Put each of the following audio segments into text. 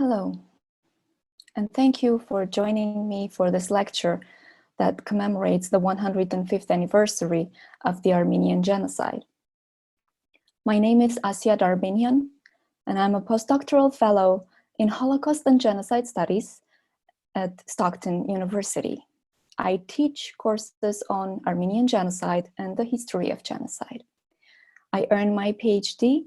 Hello, and thank you for joining me for this lecture that commemorates the 105th anniversary of the Armenian Genocide. My name is Asya Darbinyan, and I'm a postdoctoral fellow in Holocaust and Genocide Studies at Stockton University. I teach courses on Armenian genocide and the history of genocide. I earned my PhD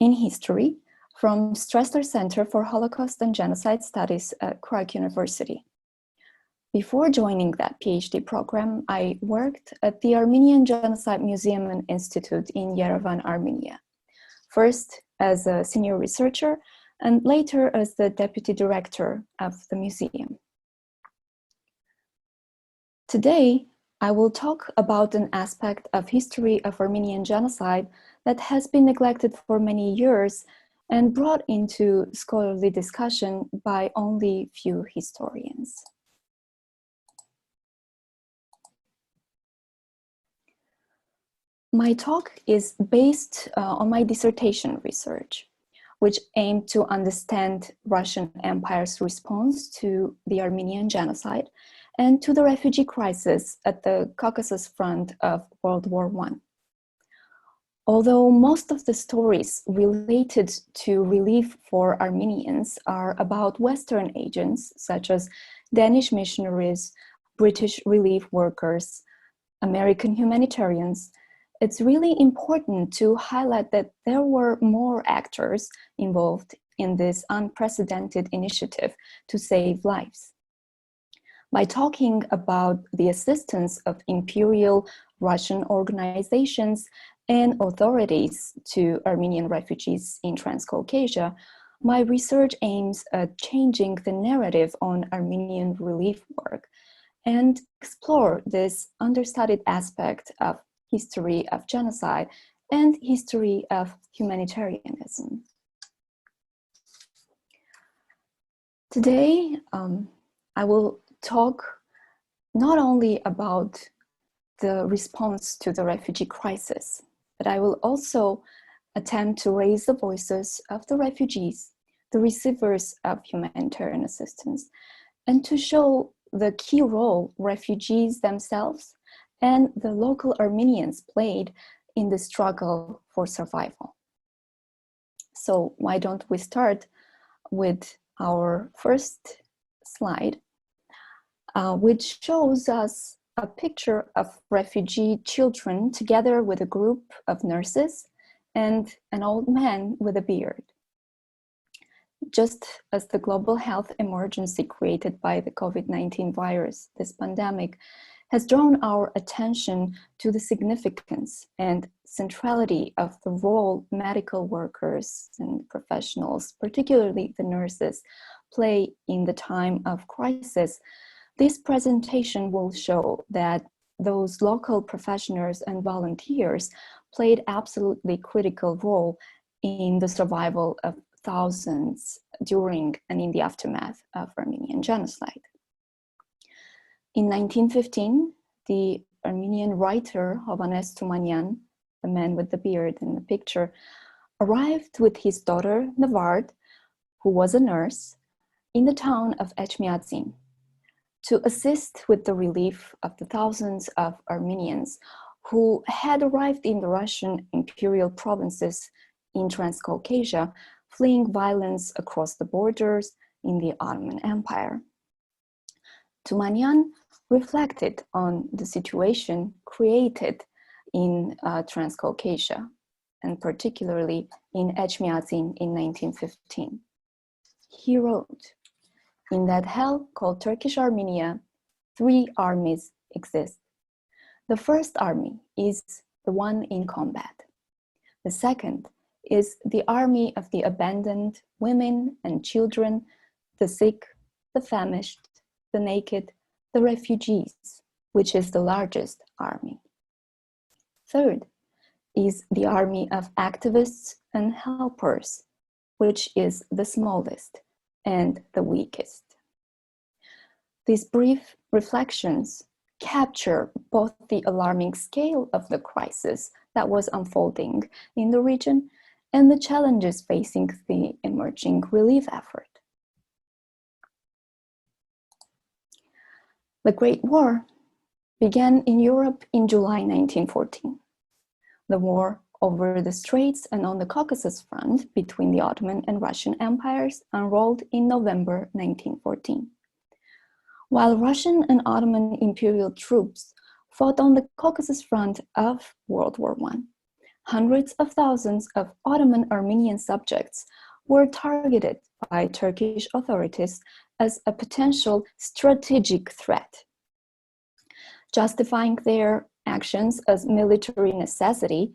in history from Stressler Center for Holocaust and Genocide Studies at Stockton University. Before joining that PhD program, I worked at the Armenian Genocide Museum and Institute in Yerevan, Armenia. First as a senior researcher, and later as the deputy director of the museum. Today, I will talk about an aspect of history of Armenian genocide that has been neglected for many years and brought into scholarly discussion by only few historians. My talk is based on my dissertation research, which aimed to understand Russian Empire's response to the Armenian genocide and to the refugee crisis at the Caucasus front of World War I. Although most of the stories related to relief for Armenians are about Western agents, such as Danish missionaries, British relief workers, American humanitarians, it's really important to highlight that there were more actors involved in this unprecedented initiative to save lives. By talking about the assistance of imperial Russian organizations and authorities to Armenian refugees in Transcaucasia, my research aims at changing the narrative on Armenian relief work and explore this understudied aspect of history of genocide and history of humanitarianism. Today, I will talk not only about the response to the refugee crisis, but I will also attempt to raise the voices of the refugees, the receivers of humanitarian assistance, and to show the key role refugees themselves and the local Armenians played in the struggle for survival. So why don't we start with our first slide, which shows us a picture of refugee children together with a group of nurses and an old man with a beard. Just as the global health emergency created by the COVID-19 virus, this pandemic, has drawn our attention to the significance and centrality of the role medical workers and professionals, particularly the nurses, play in the time of crisis. This presentation will show that those local professionals and volunteers played absolutely critical role in the survival of thousands during and in the aftermath of Armenian genocide. In 1915, the Armenian writer Hovannes Tumanyan, the man with the beard in the picture, arrived with his daughter Navard, who was a nurse, in the town of Echmiadzin to assist with the relief of the thousands of Armenians who had arrived in the Russian imperial provinces in Transcaucasia, fleeing violence across the borders in the Ottoman Empire. Tumanyan reflected on the situation created in Transcaucasia, and particularly in Echmiadzin in 1915. He wrote, "In that hell called Turkish Armenia, 3 armies exist. The first army is the one in combat. The second is the army of the abandoned women and children, the sick, the famished, the naked, the refugees, which is the largest army. Third is the army of activists and helpers, which is the smallest and the weakest." These brief reflections capture both the alarming scale of the crisis that was unfolding in the region and the challenges facing the emerging relief effort. The Great War began in Europe in July 1914. The war over the Straits and on the Caucasus front between the Ottoman and Russian empires unrolled in November 1914. While Russian and Ottoman imperial troops fought on the Caucasus front of World War I, hundreds of thousands of Ottoman Armenian subjects were targeted by Turkish authorities as a potential strategic threat. Justifying their actions as military necessity,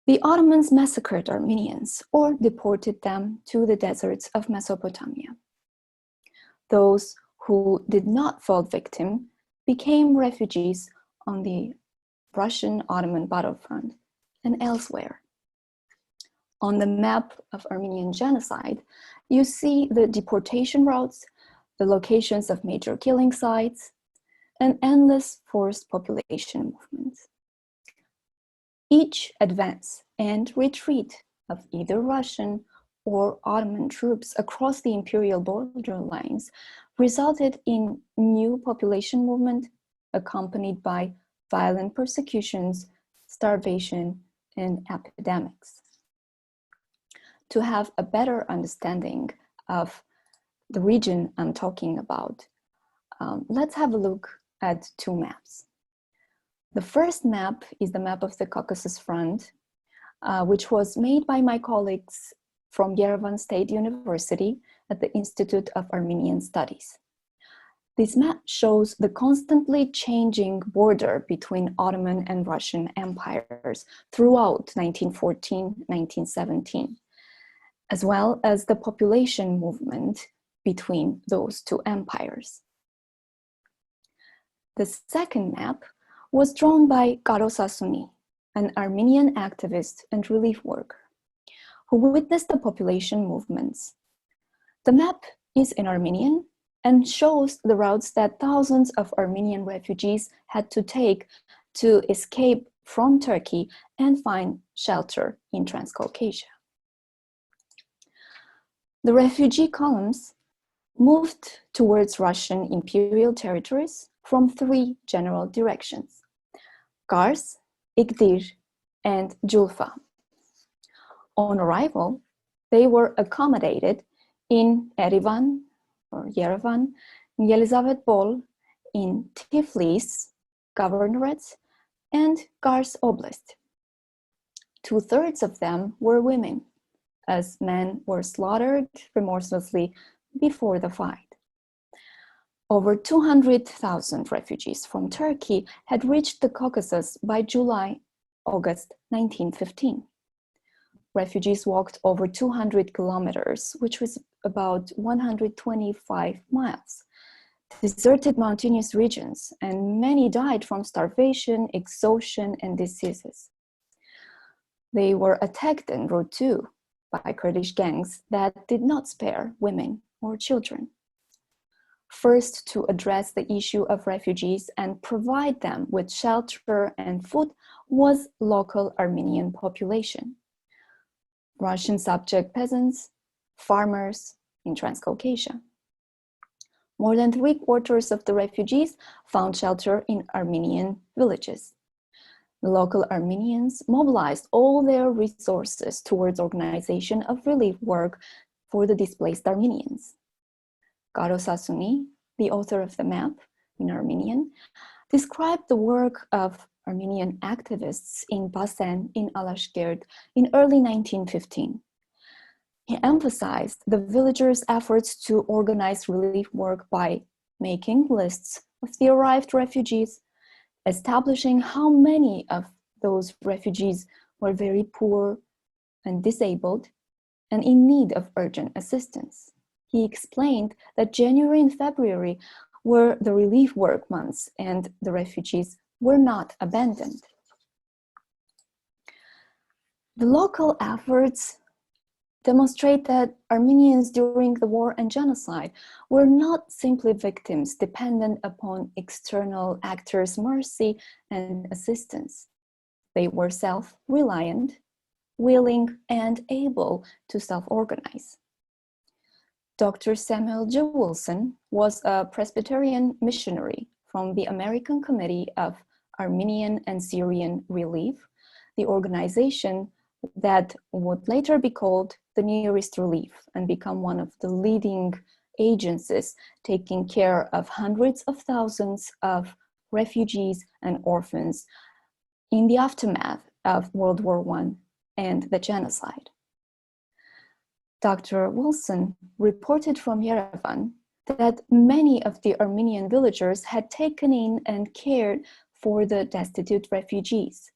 the Ottomans massacred Armenians or deported them to the deserts of Mesopotamia. Those who did not fall victim became refugees on the Russian-Ottoman battlefront and elsewhere. On the map of Armenian genocide, you see the deportation routes, the locations of major killing sites, and endless forced population movements. Each advance and retreat of either Russian or Ottoman troops across the imperial border lines resulted in new population movement accompanied by violent persecutions, starvation, and epidemics. To have a better understanding of the region I'm talking about, let's have a look at two maps. The first map is the map of the Caucasus Front, which was made by my colleagues from Yerevan State University at the Institute of Armenian Studies. This map shows the constantly changing border between Ottoman and Russian empires throughout 1914-1917, as well as the population movement between those two empires. The second map was drawn by Garo Sasuni, an Armenian activist and relief worker, who witnessed the population movements. The map is in Armenian and shows the routes that thousands of Armenian refugees had to take to escape from Turkey and find shelter in Transcaucasia. The refugee columns moved towards Russian imperial territories from three general directions: Kars, Igdir, and Julfa. On arrival, they were accommodated in Yerevan, in Yelizavetpol, in Tiflis Governorate, and Kars Oblast. 2/3 of them were women, as men were slaughtered remorselessly before the fight. Over 200,000 refugees from Turkey had reached the Caucasus by July-August 1915. Refugees walked over 200 kilometers, which was about 125 miles, deserted mountainous regions, and many died from starvation, exhaustion, and diseases. They were attacked en route too by Kurdish gangs that did not spare women or children. First to address the issue of refugees and provide them with shelter and food was local Armenian population. Russian subject peasants, farmers in Transcaucasia. More than 3/4 of the refugees found shelter in Armenian villages. The local Armenians mobilized all their resources towards organization of relief work for the displaced Armenians. Garo Sasuni, the author of the map in Armenian, described the work of Armenian activists in Basen in Alashkert in early 1915. He emphasized the villagers' efforts to organize relief work by making lists of the arrived refugees, establishing how many of those refugees were very poor and disabled and in need of urgent assistance. He explained that January and February were the relief work months and the refugees were not abandoned. The local efforts demonstrate that Armenians during the war and genocide were not simply victims dependent upon external actors' mercy and assistance. They were self-reliant, willing, and able to self-organize. Dr. Samuel J. Wilson was a Presbyterian missionary from the American Committee of Armenian and Syrian Relief, the organization that would later be called the Near East Relief and become one of the leading agencies taking care of hundreds of thousands of refugees and orphans in the aftermath of World War I and the genocide. Dr. Wilson reported from Yerevan that many of the Armenian villagers had taken in and cared for the destitute refugees.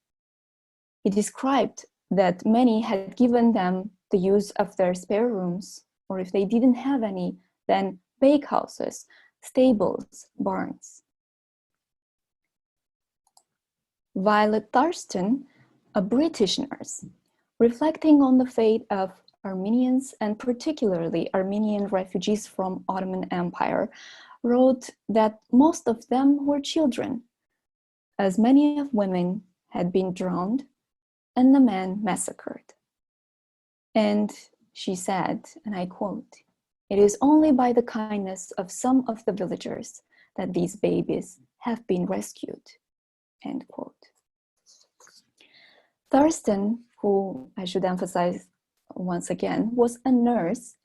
He described that many had given them the use of their spare rooms, or if they didn't have any, then bakehouses, stables, barns. Violet Thurston, a British nurse, reflecting on the fate of Armenians and particularly Armenian refugees from Ottoman Empire, wrote that most of them were children, as many of women had been drowned and the men massacred. And she said, and I quote, "It is only by the kindness of some of the villagers that these babies have been rescued," end quote. Thurston, who I should emphasize once again, was a nurse,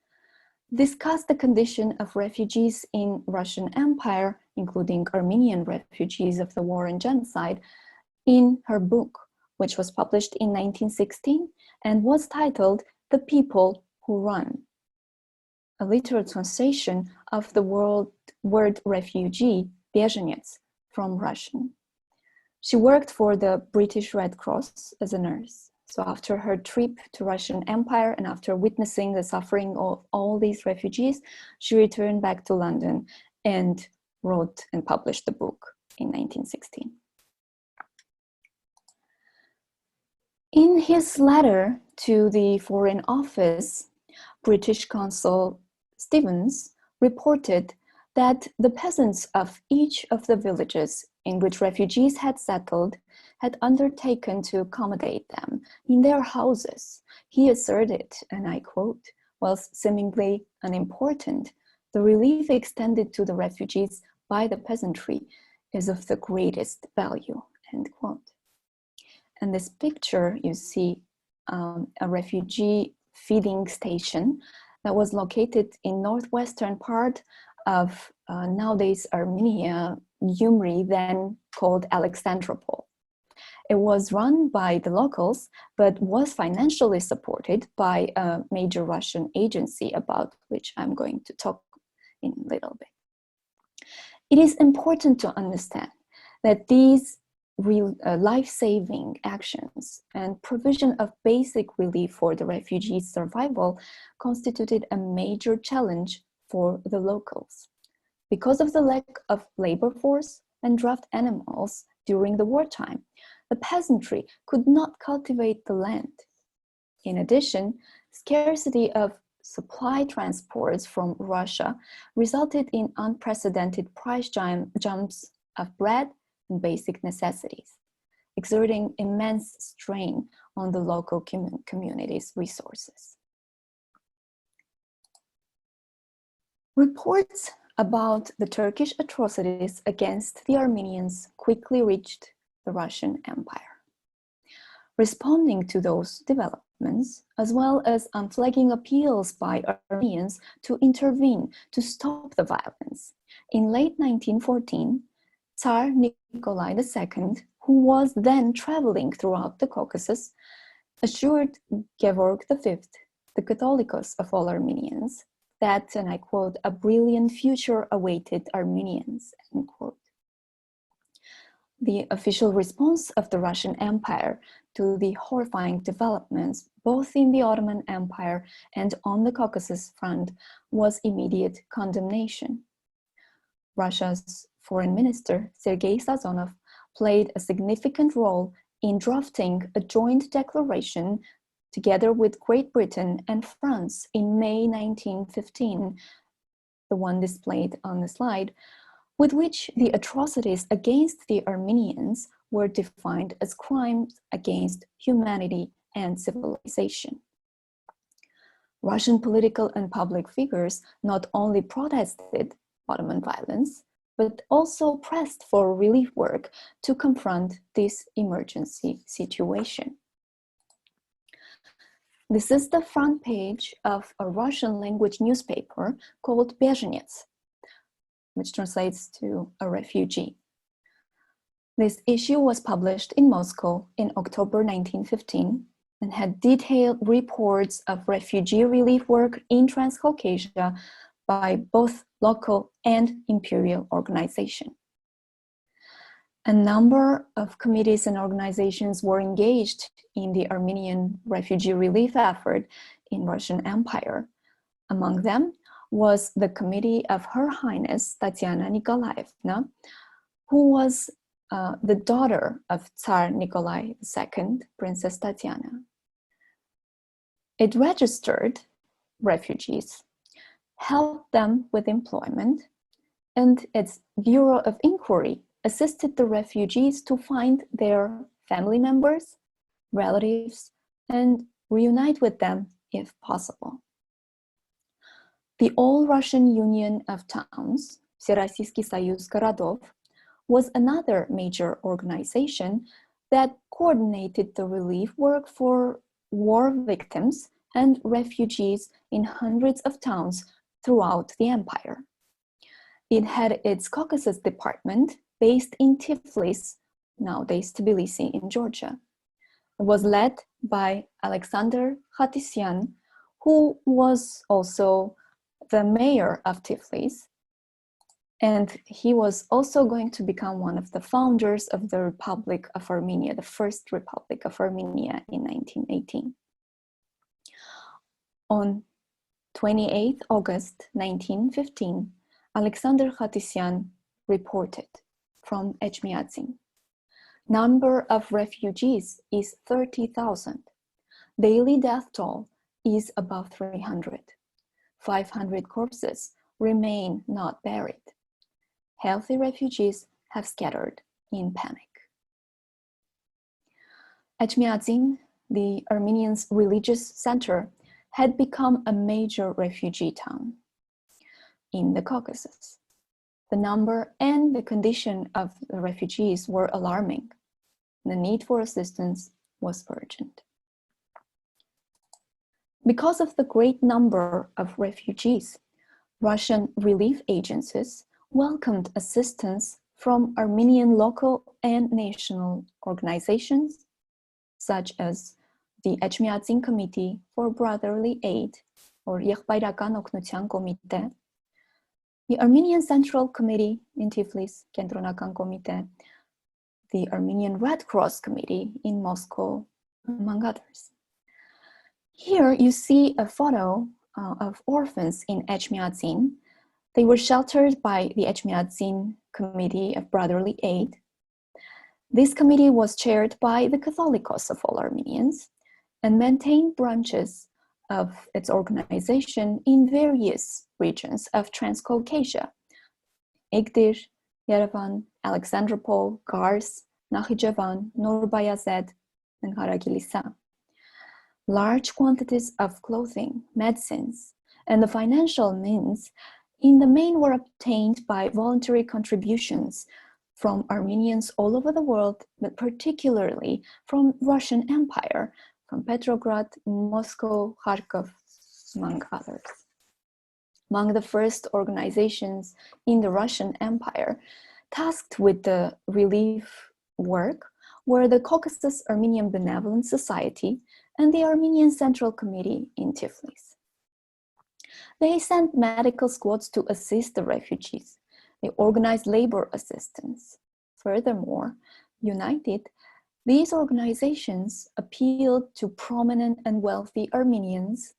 discussed the condition of refugees in Russian Empire, including Armenian refugees of the war and genocide, in her book, which was published in 1916 and was titled "The People Who Run," a literal translation of the word refugee, беженец, from Russian. She worked for the British Red Cross as a nurse. So after her trip to Russian Empire and after witnessing the suffering of all these refugees, she returned back to London and wrote and published the book in 1916. In his letter to the Foreign Office, British Consul Stevens reported that the peasants of each of the villages in which refugees had settled had undertaken to accommodate them in their houses. He asserted, and I quote, "Whilst seemingly unimportant, the relief extended to the refugees by the peasantry is of the greatest value," end quote. In this picture, you see a refugee feeding station that was located in northwestern part of nowadays Armenia, Gyumri, then called Alexandropol. It was run by the locals, but was financially supported by a major Russian agency about which I'm going to talk in a little bit. It is important to understand that these life-saving actions and provision of basic relief for the refugees' survival constituted a major challenge for the locals. Because of the lack of labor force and draft animals during the wartime, the peasantry could not cultivate the land. In addition, scarcity of supply transports from Russia resulted in unprecedented price jumps of bread and basic necessities, exerting immense strain on the local community's resources. Reports about the Turkish atrocities against the Armenians quickly reached the Russian Empire. Responding to those developments, as well as unflagging appeals by Armenians to intervene to stop the violence, in late 1914, Tsar Nikolai II, who was then traveling throughout the Caucasus, assured Georg V, the Catholicos of all Armenians, that, and I quote, "a brilliant future awaited Armenians," end quote. The official response of the Russian Empire to the horrifying developments, both in the Ottoman Empire and on the Caucasus front, was immediate condemnation. Russia's Foreign Minister, Sergei Sazonov, played a significant role in drafting a joint declaration together with Great Britain and France in May 1915, the one displayed on the slide, with which the atrocities against the Armenians were defined as crimes against humanity and civilization. Russian political and public figures not only protested Ottoman violence, but also pressed for relief work to confront this emergency situation. This is the front page of a Russian language newspaper called Bezhenets, which translates to a refugee. This issue was published in Moscow in October 1915 and had detailed reports of refugee relief work in Transcaucasia by both local and imperial organizations. A number of committees and organizations were engaged in the Armenian refugee relief effort in Russian Empire. Among them was the committee of Her Highness Tatiana Nikolaevna, who was the daughter of Tsar Nikolai II, Princess Tatiana. It registered refugees, helped them with employment, and its Bureau of Inquiry assisted the refugees to find their family members, relatives, and reunite with them if possible. The All-Russian Union of Towns, Всероссийский союз городов, was another major organization that coordinated the relief work for war victims and refugees in hundreds of towns throughout the empire. It had its Caucasus department based in Tiflis, nowadays Tbilisi in Georgia. It was led by Alexander Khatisyan, who was also the mayor of Tiflis, and he was also going to become one of the founders of the Republic of Armenia, the first Republic of Armenia in 1918. On 28 August 1915, Alexander Khatisyan reported from Etchmiadzin. Number of refugees is 30,000. Daily death toll is above 300. 500 corpses remain not buried. Healthy refugees have scattered in panic. Etchmiadzin, the Armenians' religious center, had become a major refugee town in the Caucasus. The number and the condition of the refugees were alarming. The need for assistance was urgent. Because of the great number of refugees, Russian relief agencies welcomed assistance from Armenian local and national organizations, such as the Etchmiadzin Committee for Brotherly Aid, or Եղբայրական օգնության կոմիտե, the Armenian Central Committee in Tiflis, Կենտրոնական կոմիտե, the Armenian Red Cross Committee in Moscow, among others. Here you see a photo of orphans in Etchmiadzin. They were sheltered by the Etchmiadzin Committee of Brotherly Aid. This committee was chaired by the Catholicos of all Armenians and maintained branches of its organization in various regions of Transcaucasia: Igdir, Yerevan, Alexandropol, Kars, Nakhichevan, Nurbayazet, and Karagilisa. Large quantities of clothing, medicines, and the financial means in the main were obtained by voluntary contributions from Armenians all over the world, but particularly from Russian Empire, from Petrograd, Moscow, Kharkov, among others. Among the first organizations in the Russian Empire tasked with the relief work were the Caucasus Armenian Benevolent Society and the Armenian Central Committee in Tiflis. They sent medical squads to assist the refugees. They organized labor assistance. Furthermore, united, these organizations appealed to prominent and wealthy Armenians,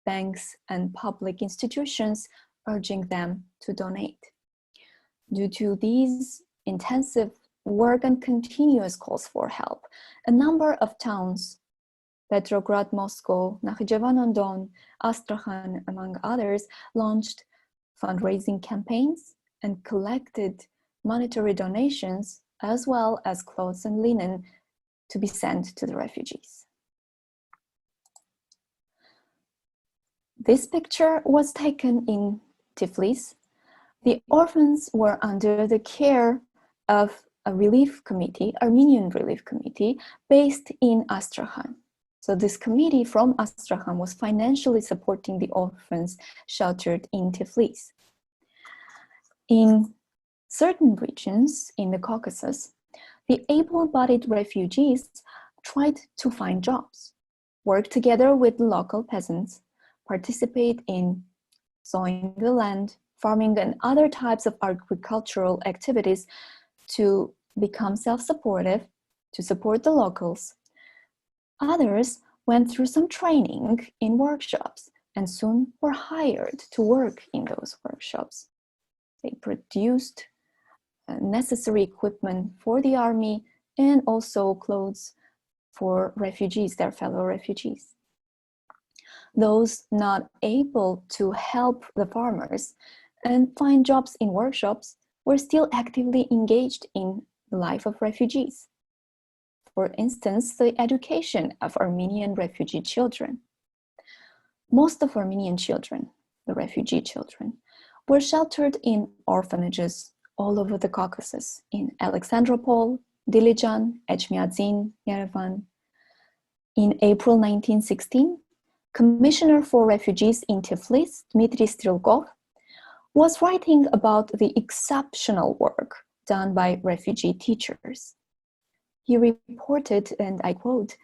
banks, and public institutions, urging them to donate. Due to these intensive work and continuous calls for help, a number of towns, Petrograd, Moscow, Nakhichevan-on-Don, Astrakhan, among others, launched fundraising campaigns and collected monetary donations as well as clothes and linen to be sent to the refugees. This picture was taken in Tiflis. The orphans were under the care of a relief committee, Armenian Relief Committee, based in Astrakhan. So this committee from Astrakhan was financially supporting the orphans sheltered in Tiflis. In certain regions in the Caucasus, the able-bodied refugees tried to find jobs, work together with the local peasants, participate in sowing the land, farming, and other types of agricultural activities to become self-supportive, to support the locals. Others went through some training in workshops and soon were hired to work in those workshops. They produced necessary equipment for the army and also clothes for refugees, their fellow refugees. Those not able to help the farmers and find jobs in workshops were still actively engaged in the life of refugees. For instance, the education of Armenian refugee children. Most of Armenian children, the refugee children, were sheltered in orphanages all over the Caucasus, in Alexandropol, Dilijan, Echmiadzin, Yerevan. In April 1916, Commissioner for Refugees in Tiflis, Dmitry Strelkov, was writing about the exceptional work done by refugee teachers. He reported, and I quote,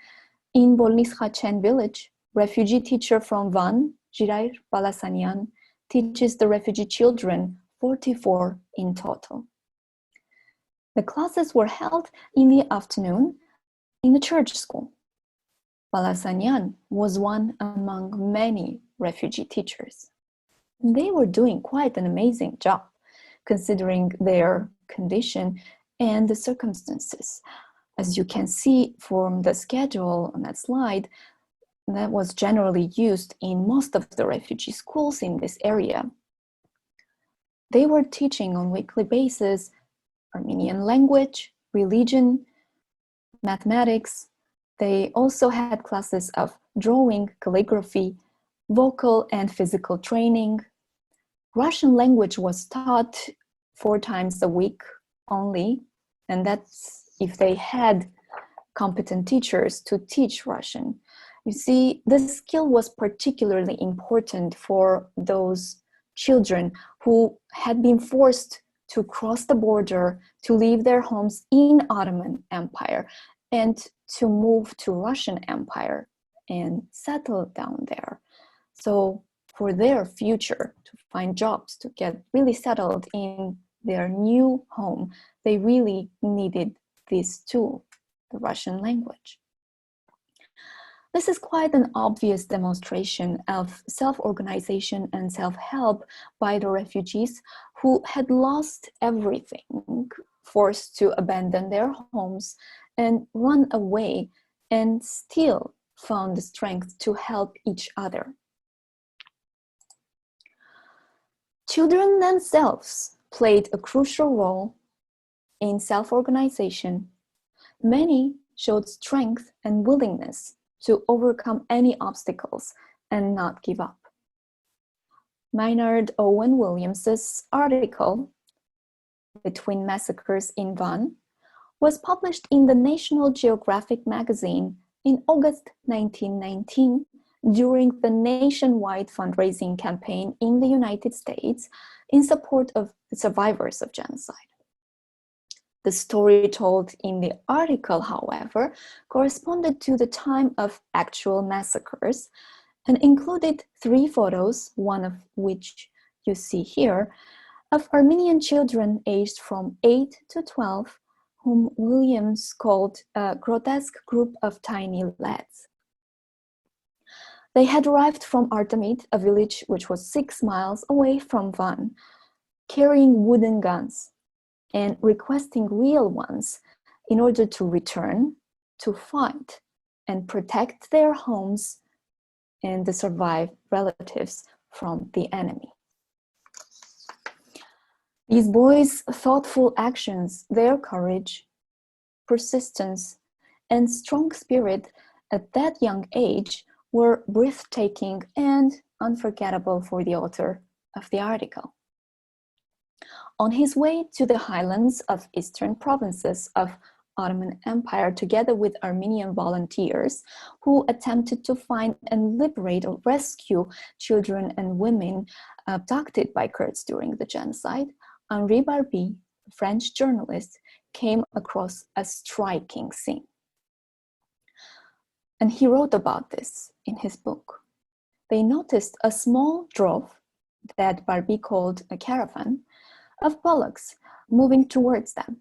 "In Bolniskhachen village, refugee teacher from Van, Jirair Balasanyan, teaches the refugee children 44 in total." The classes were held in the afternoon in the church school. Balasanyan was one among many refugee teachers. They were doing quite an amazing job, considering their condition and the circumstances. As you can see from the schedule on that slide, that was generally used in most of the refugee schools in this area. They were teaching on a weekly basis Armenian language, religion, mathematics. They also had classes of drawing, calligraphy, vocal and physical training. Russian language was taught 4 times a week only, and that's if they had competent teachers to teach Russian. You see, this skill was particularly important for those children who had been forced to cross the border, to leave their homes in Ottoman Empire, and to move to Russian Empire and settle down there. So for their future, to find jobs, to get really settled in their new home, they really needed this tool, the Russian language. This is quite an obvious demonstration of self-organization and self-help by the refugees who had lost everything, forced to abandon their homes and run away, and still found the strength to help each other. Children themselves played a crucial role in self-organization. Many showed strength and willingness to overcome any obstacles and not give up. Maynard Owen Williams's article, Between Massacres in Van, was published in the National Geographic magazine in August 1919 during the nationwide fundraising campaign in the United States in support of the survivors of genocide. The story told in the article, however, corresponded to the time of actual massacres and included 3 photos, one of which you see here, of Armenian children aged from 8 to 12, whom Williams called a grotesque group of tiny lads. They had arrived from Artemid, a village which was 6 miles away from Van, carrying wooden guns and requesting real ones in order to return, to fight, and protect their homes and the survived relatives from the enemy. These boys' thoughtful actions, their courage, persistence, and strong spirit at that young age were breathtaking and unforgettable for the author of the article. On his way to the highlands of eastern provinces of Ottoman Empire, together with Armenian volunteers who attempted to find and liberate or rescue children and women abducted by Kurds during the genocide, Henri Barbie, a French journalist, came across a striking scene. And he wrote about this in his book. They noticed a small drove that Barbie called a caravan of bullocks moving towards them.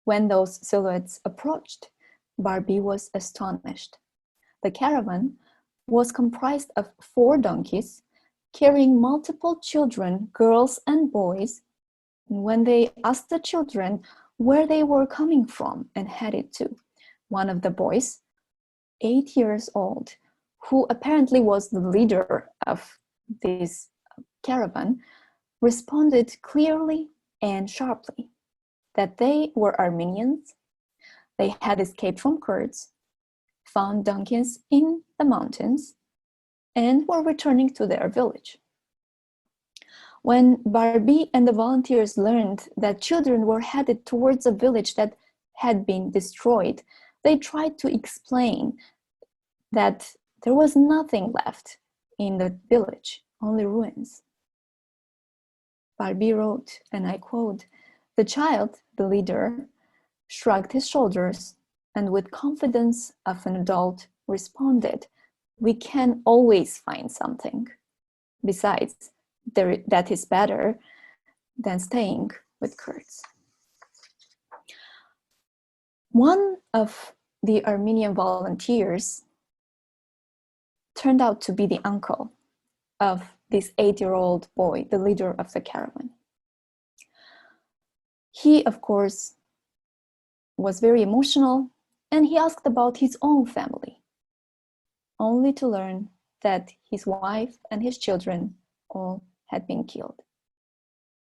When those silhouettes approached, Barbie was astonished. The caravan was comprised of 4 donkeys carrying multiple children, girls and boys. And when they asked the children where they were coming from and headed to, one of the boys, 8 years old, who apparently was the leader of this caravan, responded clearly and sharply that they were Armenians, they had escaped from Kurds, found donkeys in the mountains, and were returning to their village. When Barbie and the volunteers learned that children were headed towards a village that had been destroyed, they tried to explain that there was nothing left in the village, only ruins. Barbie wrote, and I quote, "The child, the leader, shrugged his shoulders and with confidence of an adult responded, 'We can always find something. Besides, that is better than staying with Kurds.'" One of the Armenian volunteers turned out to be the uncle of this 8-year-old boy, the leader of the caravan. He, of course, was very emotional, and he asked about his own family, only to learn that his wife and his children all had been killed.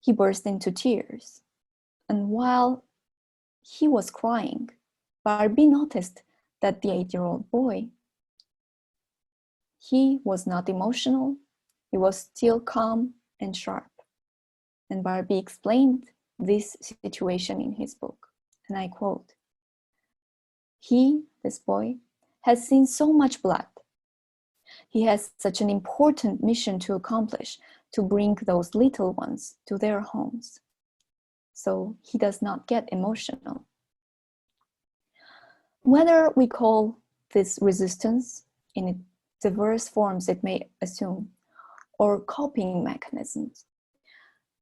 He burst into tears, and while he was crying, Barbie noticed that the 8-year-old boy, he was not emotional, he was still calm and sharp. And Barbie explained this situation in his book, and I quote, "He, this boy, has seen so much blood. He has such an important mission to accomplish, to bring those little ones to their homes. So he does not get emotional." Whether we call this resistance in its diverse forms it may assume, or coping mechanisms,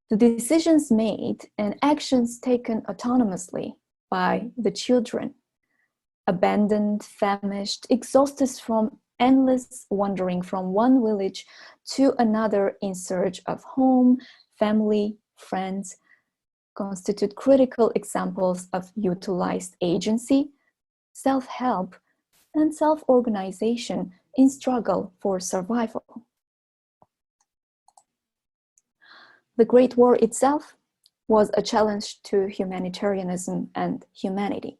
the decisions made and actions taken autonomously by the children, abandoned, famished, exhausted from endless wandering from one village to another in search of home, family, friends, constitute critical examples of utilized agency, self-help, and self-organization in struggle for survival. The Great War itself was a challenge to humanitarianism and humanity.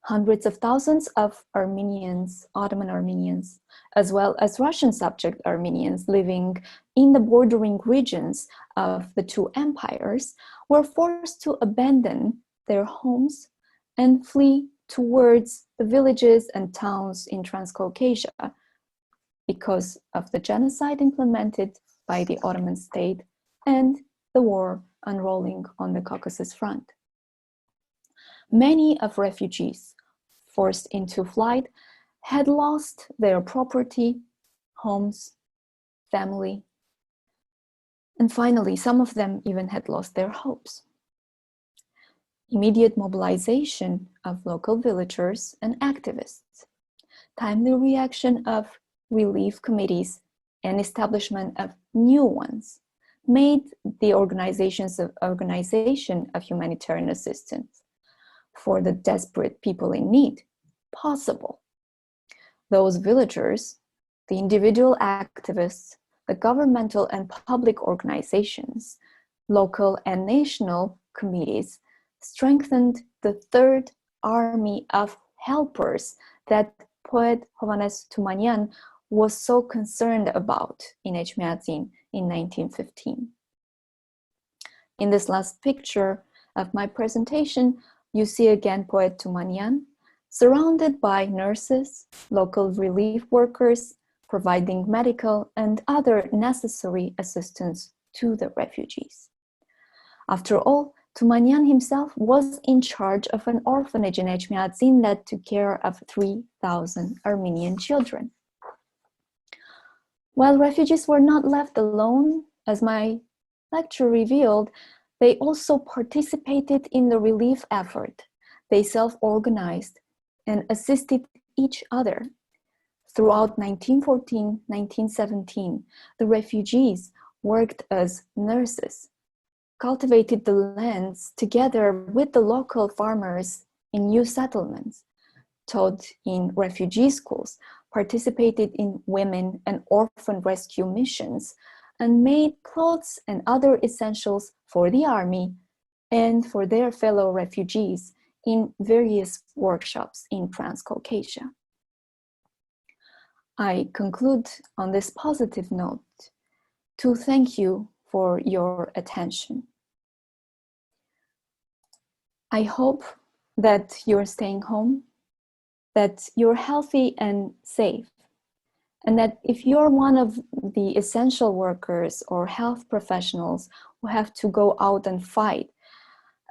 Hundreds of thousands of Armenians, Ottoman Armenians, as well as Russian subject Armenians living in the bordering regions of the two empires were forced to abandon their homes and flee towards the villages and towns in Transcaucasia because of the genocide implemented by the Ottoman state and the war unrolling on the Caucasus front. Many of refugees forced into flight had lost their property, homes, family, and finally, some of them even had lost their hopes. Immediate mobilization of local villagers and activists, timely reaction of relief committees, and establishment of new ones made the organization of humanitarian assistance for the desperate people in need possible. Those villagers, the individual activists, the governmental and public organizations, local and national committees strengthened the Third Army of helpers that poet Hovhannes Tumanyan was so concerned about in Etchmiadzin in 1915. In this last picture of my presentation, you see again poet Tumanyan, surrounded by nurses, local relief workers, providing medical and other necessary assistance to the refugees. After all, Tumanyan himself was in charge of an orphanage in Etchmiadzin that took care of 3,000 Armenian children. While refugees were not left alone, as my lecture revealed, they also participated in the relief effort. They self-organized and assisted each other. Throughout 1914-1917, the refugees worked as nurses, cultivated the lands together with the local farmers in new settlements, taught in refugee schools, participated in women and orphan rescue missions, and made clothes and other essentials for the army and for their fellow refugees in various workshops in Transcaucasia. I conclude on this positive note to thank you for your attention. I hope that you're staying home, that you're healthy and safe, and that if you're one of the essential workers or health professionals who have to go out and fight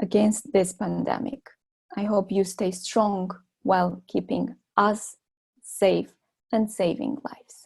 against this pandemic, I hope you stay strong while keeping us safe and saving lives.